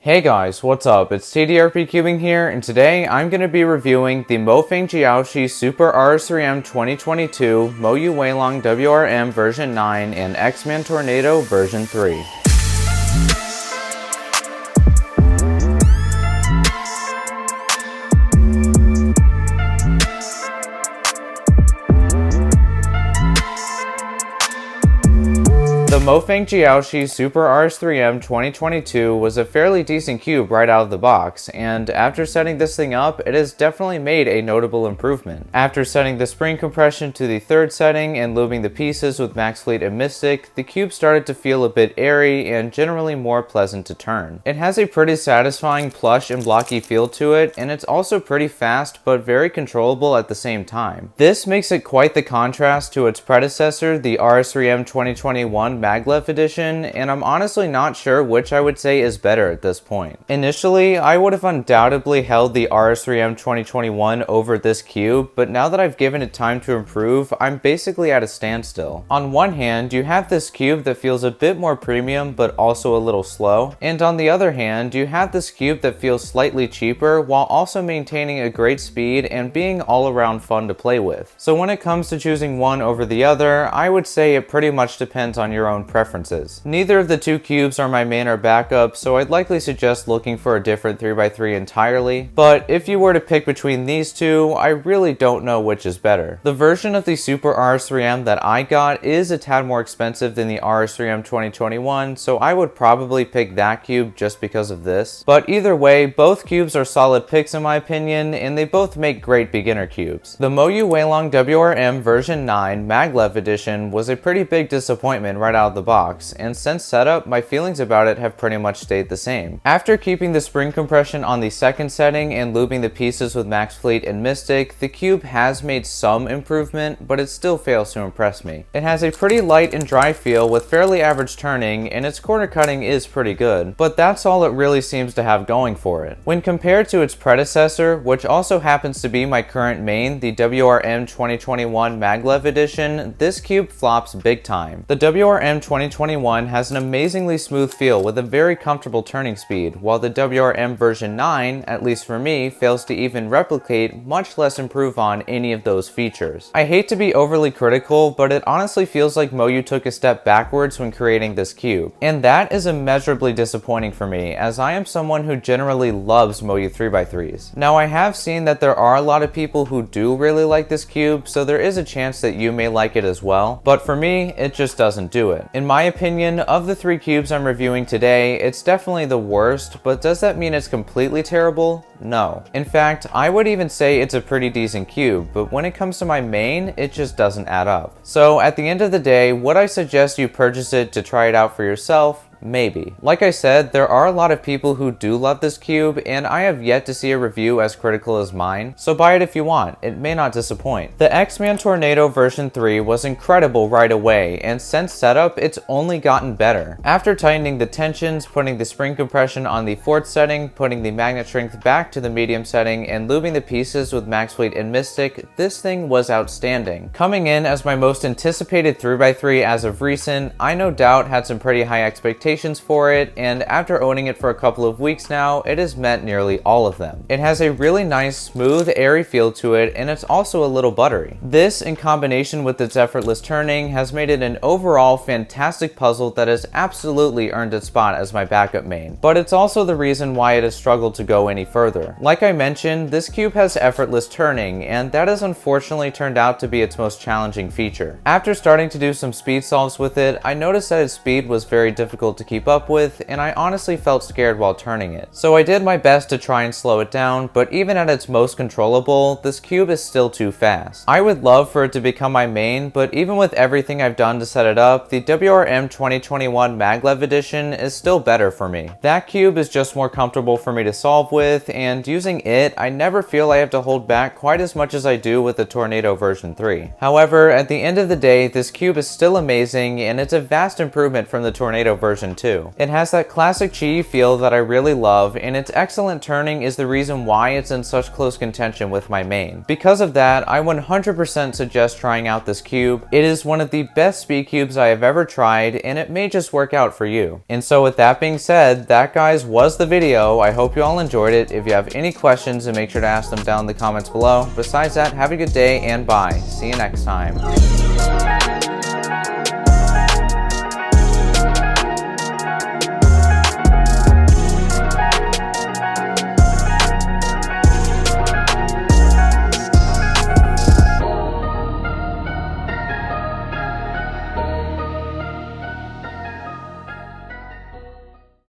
Hey guys, what's up? It's TDRP Cubing here, and today I'm going to be reviewing the Mofeng Super RS3M 2022 Moyu Weilong WRM version 9 and X-Man Tornado version 3. The Mofeng Super RS3M 2022 was a fairly decent cube right out of the box, and after setting this thing up, it has definitely made a notable improvement. After setting the spring compression to the third setting and lubing the pieces with Max Fleet and Mystic, the cube started to feel a bit airy and generally more pleasant to turn. It has a pretty satisfying plush and blocky feel to it, and it's also pretty fast but very controllable at the same time. This makes it quite the contrast to its predecessor, the RS3M 2021 Maglev edition, and I'm honestly not sure which I would say is better at this point. Initially, I would have undoubtedly held the RS3M 2021 over this cube, but now that I've given it time to improve, I'm basically at a standstill. On one hand, you have this cube that feels a bit more premium but also a little slow, and on the other hand, you have this cube that feels slightly cheaper while also maintaining a great speed and being all around fun to play with. So when it comes to choosing one over the other, I would say it pretty much depends on your own preferences. Neither of the two cubes are my main or backup, so I'd likely suggest looking for a different 3x3 entirely, but if you were to pick between these two, I really don't know which is better. The version of the Super RS3M that I got is a tad more expensive than the RS3M 2021, so I would probably pick that cube just because of this. But either way, both cubes are solid picks in my opinion, and they both make great beginner cubes. The Moyu Weilong WRM version 9 Maglev edition was a pretty big disappointment right out of the box, and since setup, my feelings about it have pretty much stayed the same. After keeping the spring compression on the second setting and lubing the pieces with Max Fleet and Mystic, the cube has made some improvement, but it still fails to impress me. It has a pretty light and dry feel with fairly average turning, and its corner cutting is pretty good, but that's all it really seems to have going for it. When compared to its predecessor, which also happens to be my current main, the WRM 2021 Maglev edition, this cube flops big time. The WRM 2021 has an amazingly smooth feel with a very comfortable turning speed, while the WRM version 9, at least for me, fails to even replicate, much less improve on, any of those features. I hate to be overly critical, but it honestly feels like Moyu took a step backwards when creating this cube, and that is immeasurably disappointing for me, as I am someone who generally loves Moyu 3x3s. Now, I have seen that there are a lot of people who do really like this cube, so there is a chance that you may like it as well, but for me, it just doesn't do it. In my opinion, of the three cubes I'm reviewing today, it's definitely the worst, but does that mean it's completely terrible? No. In fact, I would even say it's a pretty decent cube, but when it comes to my main, it just doesn't add up. So at the end of the day, would I suggest you purchase it to try it out for yourself? Maybe. Like I said, there are a lot of people who do love this cube, and I have yet to see a review as critical as mine, so buy it if you want. It may not disappoint. The X-Man Tornado version 3 was incredible right away, and since setup, it's only gotten better. After tightening the tensions, putting the spring compression on the fourth setting, putting the magnet strength back to the medium setting, and lubing the pieces with Max Fleet and Mystic, this thing was outstanding. Coming in as my most anticipated 3x3 as of recent, I no doubt had some pretty high expectations for it, and after owning it for a couple of weeks now, it has met nearly all of them. It has a really nice, smooth, airy feel to it, and it's also a little buttery. This, in combination with its effortless turning, has made it an overall fantastic puzzle that has absolutely earned its spot as my backup main, but it's also the reason why it has struggled to go any further. Like I mentioned, this cube has effortless turning, and that has unfortunately turned out to be its most challenging feature. After starting to do some speed solves with it, I noticed that its speed was very difficult to keep up with, and I honestly felt scared while turning it. So I did my best to try and slow it down, but even at its most controllable, this cube is still too fast. I would love for it to become my main, but even with everything I've done to set it up, the WRM 2021 Maglev edition is still better for me. That cube is just more comfortable for me to solve with, and using it, I never feel I have to hold back quite as much as I do with the Tornado version 3. However, at the end of the day, this cube is still amazing, and it's a vast improvement from the Tornado version version too. It has that classic Qi feel that I really love, and its excellent turning is the reason why it's in such close contention with my main. Because of that, I 100% suggest trying out this cube. It is one of the best speed cubes I have ever tried, and it may just work out for you. And so with that being said, that guys was the video. I hope you all enjoyed it. If you have any questions, then make sure to ask them down in the comments below. Besides that, have a good day and bye. See you next time.